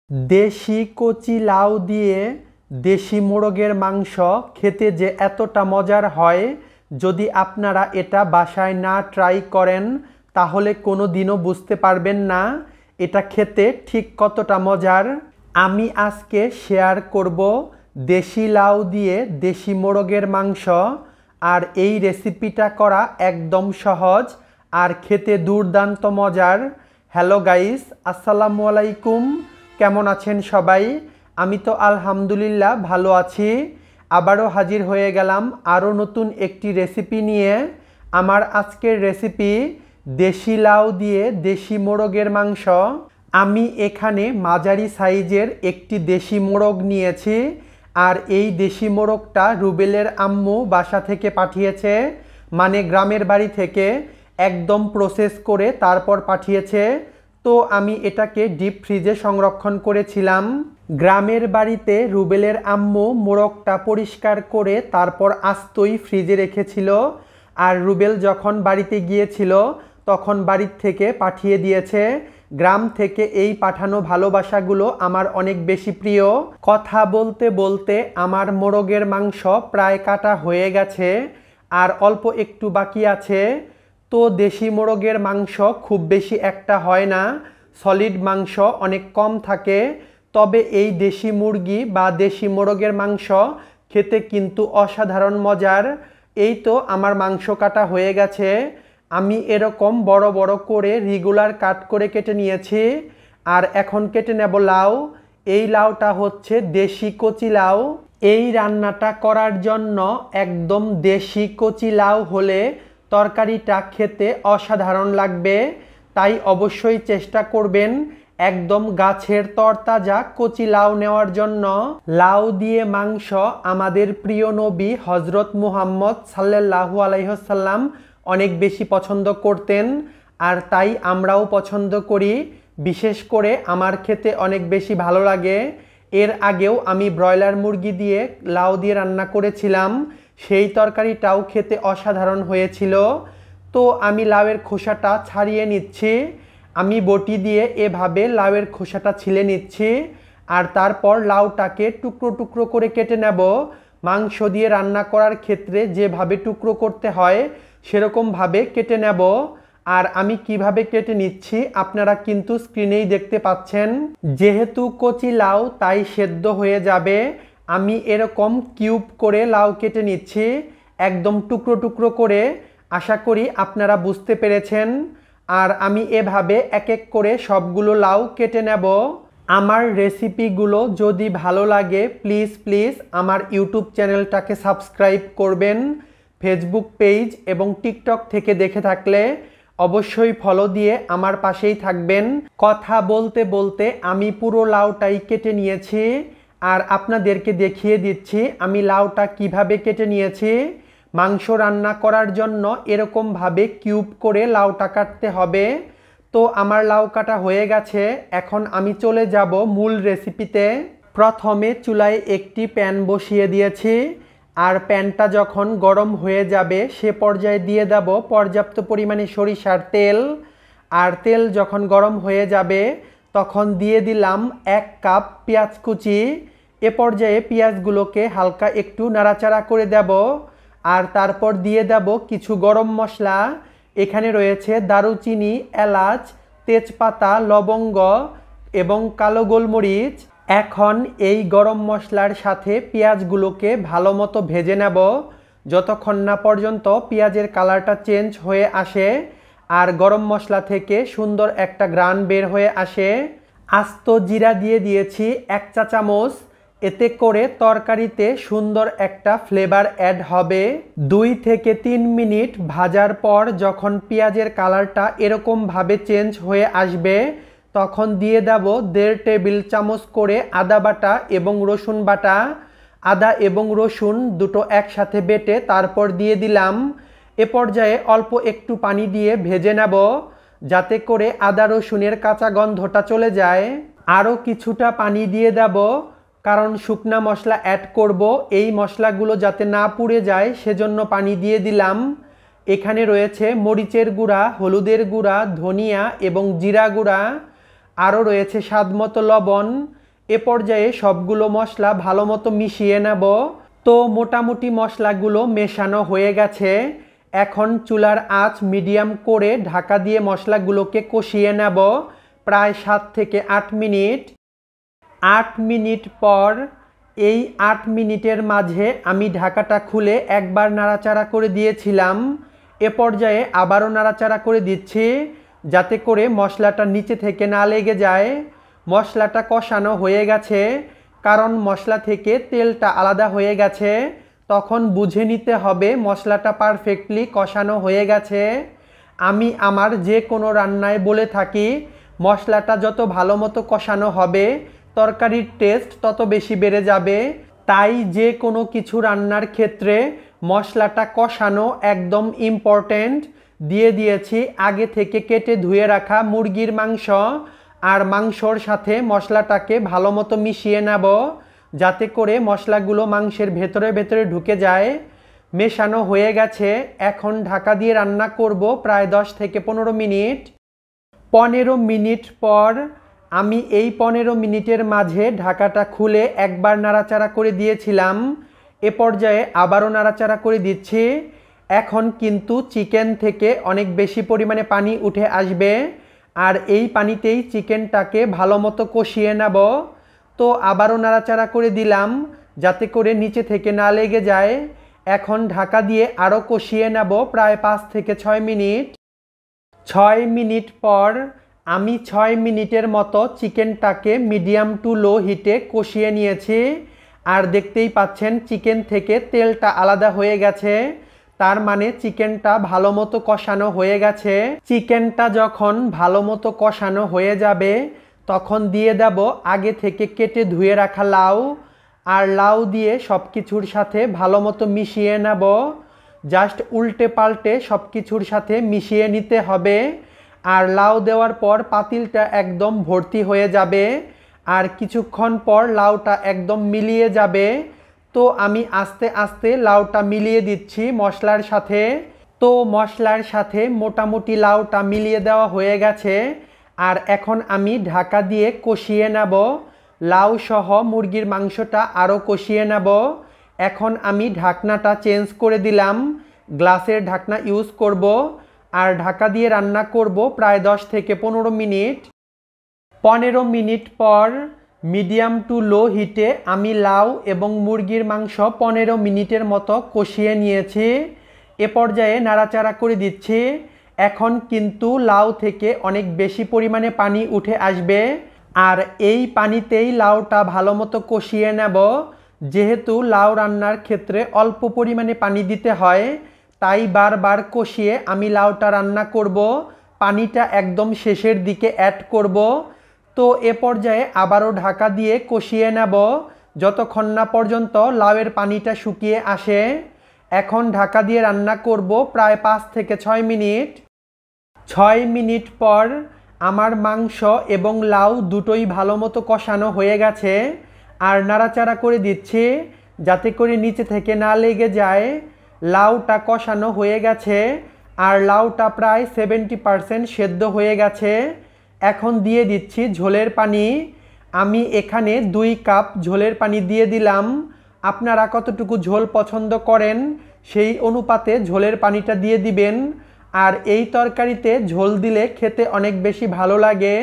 দেশি কচি লাউ দিয়ে দেশি মোরগের মাংস খেতে যে এতটা মজার হয়, যদি আপনারা এটা বাসায় না ট্রাই করেন তাহলে কোনো দিনও বুঝতে পারবেন না এটা খেতে ঠিক কতটা মজার। আমি আজকে শেয়ার করব দেশি লাউ দিয়ে দেশি মোরগের মাংস। আর এই রেসিপিটা করা একদম সহজ আর খেতে দুর্দান্ত মজার। হ্যালো গাইস, আসসালামু আলাইকুম। কেমন আছেন সবাই? আমি তো আলহামদুলিল্লাহ ভালো আছি। আবারও হাজির হয়ে গেলাম আরও নতুন একটি রেসিপি নিয়ে। আমার আজকের রেসিপি দেশি লাউ দিয়ে দেশি মোরগের মাংস। আমি এখানে মাঝারি সাইজের একটি দেশি মোরগ নিয়েছি। আর এই দেশি মোরগটা রুবেলের আম্মু বাসা থেকে পাঠিয়েছে, মানে গ্রামের বাড়ি থেকে একদম প্রসেস করে তারপর পাঠিয়েছে। তো আমি এটাকে ডিপ ফ্রিজে সংরক্ষণ করেছিলাম। গ্রামের বাড়িতে রুবেলের আম্মু মোরগটা পরিষ্কার করে তারপর আস্তই ফ্রিজে রেখেছিল। আর রুবেল যখন বাড়িতে গিয়েছিল তখন বাড়ির থেকে পাঠিয়ে দিয়েছে। গ্রাম থেকে এই পাঠানো ভালোবাসাগুলো আমার অনেক বেশি প্রিয়। কথা বলতে বলতে আমার মোরগের মাংস প্রায় কাটা হয়ে গেছে, আর অল্প একটু বাকি আছে। তো দেশি মোরগের মাংস খুব বেশি একটা হয় না, সলিড মাংস অনেক কম থাকে। তবে এই দেশি মুরগি বা দেশি মোরগের মাংস খেতে কিন্তু অসাধারণ মজার। এই তো আমার মাংস কাটা হয়ে গেছে। আমি এরকম বড় বড় করে রেগুলার কাট করে কেটে নিয়েছি। আর এখন কেটে নেব লাউ। এই লাউটা হচ্ছে দেশি কচি লাউ। এই রান্নাটা করার জন্য একদম দেশি কচি লাউ হলে তরকারিটা খেতে অসাধারণ লাগবে। তাই অবশ্যই চেষ্টা করবেন একদম গাছের তরতাজা কচি লাউ নেওয়ার জন্য। লাউ দিয়ে মাংস আমাদের প্রিয় নবী হজরত মুহাম্মদ সাল্লাল্লাহু আলাইহি ওয়াসাল্লাম অনেক বেশি পছন্দ করতেন, আর তাই আমরাও পছন্দ করি। বিশেষ করে আমার খেতে অনেক বেশি ভালো লাগে। এর আগেও আমি ব্রয়লার মুরগি দিয়ে লাউ দিয়ে রান্না করেছিলাম, সেই তরকারিটাও খেতে অসাধারণ হয়েছিল। তো আমি লাউয়ের খোসাটা ছাড়িয়ে নিচ্ছি। আমি বটি দিয়ে এভাবে লাউয়ের খোসাটা ছিলে নিচ্ছি। আর তারপর লাউটাকে টুকরো টুকরো করে কেটে নেব। মাংস দিয়ে রান্না করার ক্ষেত্রে যেভাবে টুকরো করতে হয় সেরকমভাবে কেটে নেব। আর আমি কিভাবে কেটে নিচ্ছি আপনারা কিন্তু স্ক্রিনেই দেখতে পাচ্ছেন। যেহেতু কচি লাউ তাই সেদ্ধ হয়ে যাবে। আমি এরকম কিউব করে লাউ কেটে নিচ্ছি, একদম টুকরো টুকরো করে। আশা করি আপনারা বুঝতে পেরেছেন। আর আমি এভাবে এক এক করে সবগুলো লাউ কেটে নেব। আমার রেসিপিগুলো যদি ভালো লাগে প্লিজ প্লিজ আমার ইউটিউব চ্যানেলটাকে সাবস্ক্রাইব করবেন। ফেসবুক পেজ এবং টিকটক থেকে দেখে থাকলে অবশ্যই ফলো দিয়ে আমার পাশেই থাকবেন। কথা বলতে বলতে আমি পুরো লাউটাই কেটে নিয়েছি, আর আপনাদেরকে দেখিয়ে দিচ্ছি আমি লাউটা কিভাবে কেটে নিয়েছি। মাংস রান্না করার জন্য এরকমভাবে কিউব করে লাউটা কাটতে হবে। তো আমার লাউ কাটা হয়ে গেছে। এখন আমি চলে যাব মূল রেসিপিতে। প্রথমে চুলায় একটি প্যান বসিয়ে দিয়েছি। আর প্যানটা যখন গরম হয়ে যাবে সে পর্যায়ে দিয়ে দেব পর্যাপ্ত পরিমাণে সরিষার তেল। আর তেল যখন গরম হয়ে যাবে তখন দিয়ে দিলাম 1 কাপ পেঁয়াজ কুচি। এ পর্যায়ে পেঁয়াজগুলোকে হালকা একটু নাড়াচাড়া করে দেব। আর তারপর দিয়ে দেব কিছু গরম মশলা। এখানে রয়েছে দারুচিনি, এলাচ, তেজপাতা, লবঙ্গ এবং কালো গোলমরিচ। এখন এই গরম মশলার সাথে পেঁয়াজগুলোকে ভালো মতো ভেজে নেব যতক্ষণ না পর্যন্ত পেঁয়াজের কালারটা চেঞ্জ হয়ে আসে আর গরম মশলা থেকে সুন্দর একটা ঘ্রাণ বের হয়ে আসে। আস্ত জিরা দিয়ে দিয়েছি 1 চা চামচ। এতে করে তরকারিতে সুন্দর একটা ফ্লেভার অ্যাড হবে। 2 থেকে 3 মিনিট ভাজার পর যখন পেঁয়াজের কালারটা এরকমভাবে চেঞ্জ হয়ে আসবে তখন দিয়ে দেব 1.5 টেবিল চামচ করে আদা বাটা এবং রসুন বাটা। আদা এবং রসুন দুটো একসাথে বেটে তারপর দিয়ে দিলাম। এ পর্যায়ে অল্প একটু পানি দিয়ে ভেজে নেব যাতে করে আদা রসুনের কাঁচা গন্ধটা চলে যায়। আরও কিছুটা পানি দিয়ে দেব, কারণ শুকনা মশলা অ্যাড করব। এই মশলাগুলো যাতে না পুড়ে যায় সেজন্য পানি দিয়ে দিলাম। এখানে রয়েছে মরিচের গুঁড়া, হলুদের গুঁড়া, ধনিয়া এবং জিরা গুঁড়া। আরও রয়েছে স্বাদমতো লবণ। এ পর্যায়ে সবগুলো মশলা ভালো মতো মিশিয়ে নেব। তো মোটামুটি মশলাগুলো মেশানো হয়ে গেছে। এখন চুলার আঁচ মিডিয়াম করে ঢাকা দিয়ে মশলাগুলোকে কষিয়ে নেব প্রায় 7 থেকে 8 মিনিট। 8 মিনিট পর এই 8 মিনিটের মাঝে আমি ঢাকাটা খুলে একবার নাড়াচাড়া করে দিয়েছিলাম। এ পর্যায়ে আবারও নাড়াচাড়া করে দিচ্ছি যাতে করে মশলাটা নিচে থেকে না লেগে যায়। মশলাটা কষানো হয়ে গেছে, কারণ মশলা থেকে তেলটা আলাদা হয়ে গেছে। তখন বুঝে নিতে হবে মশলাটা পারফেক্টলি কষানো হয়ে গেছে। আমি আমার যে কোনো রান্নায় বলে থাকি, মশলাটা যত ভালো মতো কষানো হবে তরকারির টেস্ট তত বেশি বেড়ে যাবে। তাই যে কোনো কিছু রান্নার ক্ষেত্রে মশলাটা কষানো একদম ইম্পর্ট্যান্ট। দিয়ে দিয়েছি আগে থেকে কেটে ধুয়ে রাখা মুরগির মাংস, আর মাংসর সাথে মশলাটাকে ভালো মতো মিশিয়ে নেব যাতে করে মশলাগুলো মাংসের ভেতরে ভেতরে ঢুকে যায়। মেশানো হয়ে গেছে। এখন ঢাকা দিয়ে রান্না করব প্রায় 10 থেকে 15 মিনিট। 15 মিনিট পর আমি এই 15 মিনিটের মাঝে ঢাকাটা খুলে একবার নাড়াচাড়া করে দিয়েছিলাম। এ পর্যায়ে আবারও নাড়াচাড়া করে দিচ্ছি। এখন কিন্তু চিকেন থেকে অনেক বেশি পরিমাণে পানি উঠে আসবে, আর এই পানিতেই চিকেনটাকে ভালো মতো কষিয়ে নেব। তো আবারও নাড়াচাড়া করে দিলাম যাতে করে নিচে থেকে না লেগে যায়। এখন ঢাকা দিয়ে আরও কষিয়ে নেব প্রায় 5 থেকে 6 মিনিট। 6 মিনিট পর আমি 6 মিনিটের মতো চিকেনটাকে মিডিয়াম টু লো হিটে কষিয়ে নিয়েছি। আর দেখতেই পাচ্ছেন চিকেন থেকে তেলটা আলাদা হয়ে গেছে, তার মানে চিকেনটা ভালো মতো কষানো হয়ে গেছে। চিকেনটা যখন ভালো মতো কষানো হয়ে যাবে তখন দিয়ে দেব আগে থেকে কেটে ধুয়ে রাখা লাউ, আর লাউ দিয়ে সব কিছুর সাথে ভালো মতো মিশিয়ে নেব। জাস্ট উল্টে পাল্টে সব কিছুর সাথে মিশিয়ে নিতে হবে। আর লাউ দেওয়ার পর পাতিলটা একদম ভর্তি হয়ে যাবে, আর কিছুক্ষণ পর লাউটা একদম মিলিয়ে যাবে। তো আমি আস্তে আস্তে লাউটা মিলিয়ে দিচ্ছি মশলার সাথে। তো মশলার সাথে মোটামুটি লাউটা মিলিয়ে দেওয়া হয়ে গেছে, আর এখন আমি ঢাকা দিয়ে কষিয়ে নেব। লাউ সহ মুরগির মাংসটা আরও কষিয়ে নেব। এখন আমি ঢাকনাটা চেঞ্জ করে দিলাম, গ্লাসের ঢাকনা ইউজ করব, আর ঢাকা দিয়ে রান্না করব প্রায় 10 থেকে 15 মিনিট। 15 মিনিট পর মিডিয়াম টু লো হিটে আমি লাউ এবং মুরগির মাংস 15 মিনিটের মতো কষিয়ে নিয়েছি। এ পর্যায়ে নাড়াচাড়া করে দিচ্ছি। এখন কিন্তু লাউ থেকে অনেক বেশি পরিমাণে পানি উঠে আসবে, আর এই পানিতেই লাউটা ভালো মতো কষিয়ে নেব। যেহেতু লাউ রান্নার ক্ষেত্রে অল্প পরিমাণে পানি দিতে হয়, তাই বারবার কষিয়ে আমি লাউটা রান্না করব। পানিটা একদম শেষের দিকে অ্যাড করব। তো এ পর্যায়ে আবারও ঢাকা দিয়ে কষিয়ে নেব যতক্ষণ না পর্যন্ত লাউয়ের পানিটা শুকিয়ে আসে। এখন ঢাকা দিয়ে রান্না করব প্রায় 5 থেকে 6 মিনিট। 6 মিনিট পর আমার মাংস এবং লাউ দুটোই ভালো মতো কষানো হয়ে গেছে, আর নাড়াচাড়া করে দিচ্ছি যাতে করে নিচে থেকে না লেগে যায়। লাউটা কষানো হয়ে গেছে, আর লাউটা প্রায় 70% সেদ্ধ হয়ে গেছে। এখন দিয়ে দিচ্ছি ঝোলের পানি। আমি এখানে 2 কাপ ঝোলের পানি দিয়ে দিলাম। আপনারা কতটুকু ঝোল পছন্দ করেন সেই অনুপাতে ঝোলের পানিটা দিয়ে দিবেন। আর এই তরকারিতে ঝোল দিলে খেতে অনেক বেশি ভালো লাগে।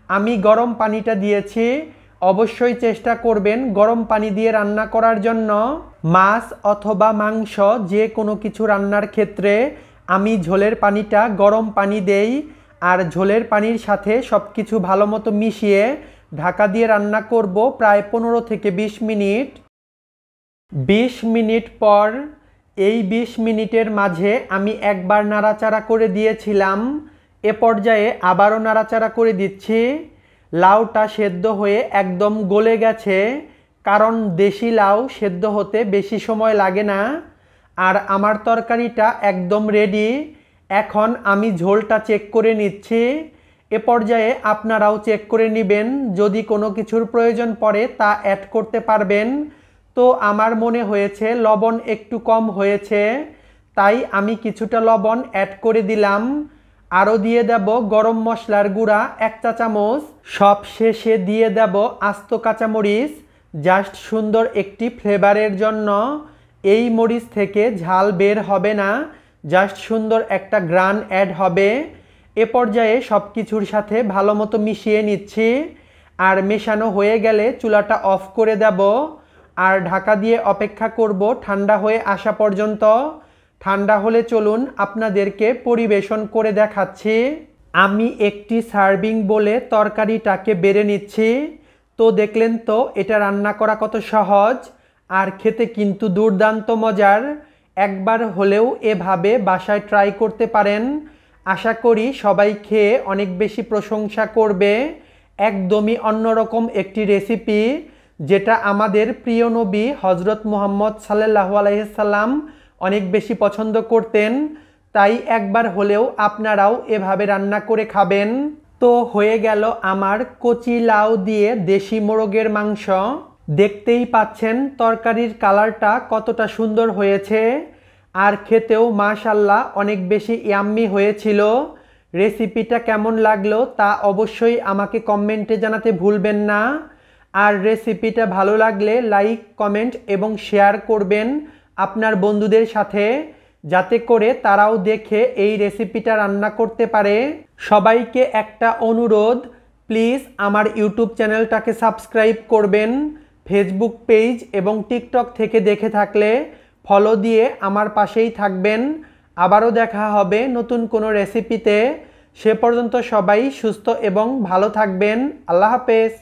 আমি গরম পানিটা দিয়েছি। অবশ্যই চেষ্টা করবেন গরম পানি দিয়ে রান্না করার জন্য। মাছ অথবা মাংস যে কোনো কিছু রান্নার ক্ষেত্রে আমি ঝোলের পানিটা গরম পানি দেই, আর ঝোলের পানির সাথে সব কিছু ভালো মতো মিশিয়ে ঢাকা দিয়ে রান্না করব প্রায় 15 থেকে 20 মিনিট। 20 মিনিট পর এই 20 মিনিটের মাঝে আমি একবার নাড়াচাড়া করে দিয়েছিলাম। এ পর্যায়ে আবারও নাড়াচাড়া করে দিচ্ছি। লাউটা সেদ্ধ হয়ে একদম গলে গেছে, কারণ দেশি লাউ সেদ্ধ হতে বেশি সময় লাগে না। আর আমার তরকারিটা একদম রেডি। এখন আমি ঝোলটা চেক করে নিচ্ছি। এ পর্যায়ে আপনারাও চেক করে নেবেন, যদি কোনো কিছুর প্রয়োজন পড়ে তা অ্যাড করতে পারবেন। তো আমার মনে হয়েছে লবণ একটু কম হয়েছে, তাই আমি কিছুটা লবণ অ্যাড করে দিলাম। আরও দিয়ে দেব গরম মশলার গুঁড়া 1 চা চামচ। সব শেষে দিয়ে দেব আস্ত কাঁচামরিচ, জাস্ট সুন্দর একটি ফ্লেভারের জন্য। এই মরিচ থেকে ঝাল বের হবে না, জাস্ট সুন্দর একটা গ্রান অ্যাড হবে। এ পর্যায়ে সব কিছুর সাথে ভালো মতো মিশিয়ে নিচ্ছি। আর মেশানো হয়ে গেলে চুলাটা অফ করে দেব আর ঢাকা দিয়ে অপেক্ষা করব ঠান্ডা হয়ে আসা পর্যন্ত। ঠান্ডা হলে চলুন আপনাদেরকে পরিবেশন করে দেখাচ্ছি। আমি একটি সার্ভিং বলে তরকারিটাকে বেড়ে নিচ্ছি। তো দেখলেন তো এটা রান্না করা কত সহজ, আর খেতে কিন্তু দুর্দান্ত মজার। একবার হলেও এভাবে বাসায় ট্রাই করতে পারেন। আশা করি সবাই খেয়ে অনেক বেশি প্রশংসা করবে। একদমই অন্যরকম একটি রেসিপি, যেটা আমাদের প্রিয় নবী হজরত মুহাম্মদ সাল্লাল্লাহু আলাইহি সাল্লাম অনেক বেশি পছন্দ করতেন। তাই একবার হলেও আপনারাও এভাবে রান্না করে খাবেন। তো হয়ে গেল আমার কচি লাউ দিয়ে দেশি মোরগের মাংস। দেখতেই পাচ্ছেন তরকারির কালারটা কতটা সুন্দর হয়েছে, আর খেতেও মাশাআল্লাহ অনেক বেশি ইয়াম্মি হয়েছিল। রেসিপিটা কেমন লাগলো তা অবশ্যই আমাকে কমেন্টে জানাতে ভুলবেন না। আর রেসিপিটা ভালো লাগলে লাইক, কমেন্ট এবং শেয়ার করবেন আপনার বন্ধুদের সাথে, যাতে করে তারাও দেখে এই রেসিপিটা রান্না করতে পারে। সবাইকে একটা অনুরোধ, প্লিজ আমার ইউটিউব চ্যানেলটাকে সাবস্ক্রাইব করবেন। ফেসবুক পেজ এবং টিকটক থেকে দেখে থাকলে ফলো দিয়ে আমার পাশেই থাকবেন। আবারও দেখা হবে নতুন কোনো রেসিপিতে। সে পর্যন্ত সবাই সুস্থ এবং ভালো থাকবেন। আল্লাহ হাফেজ।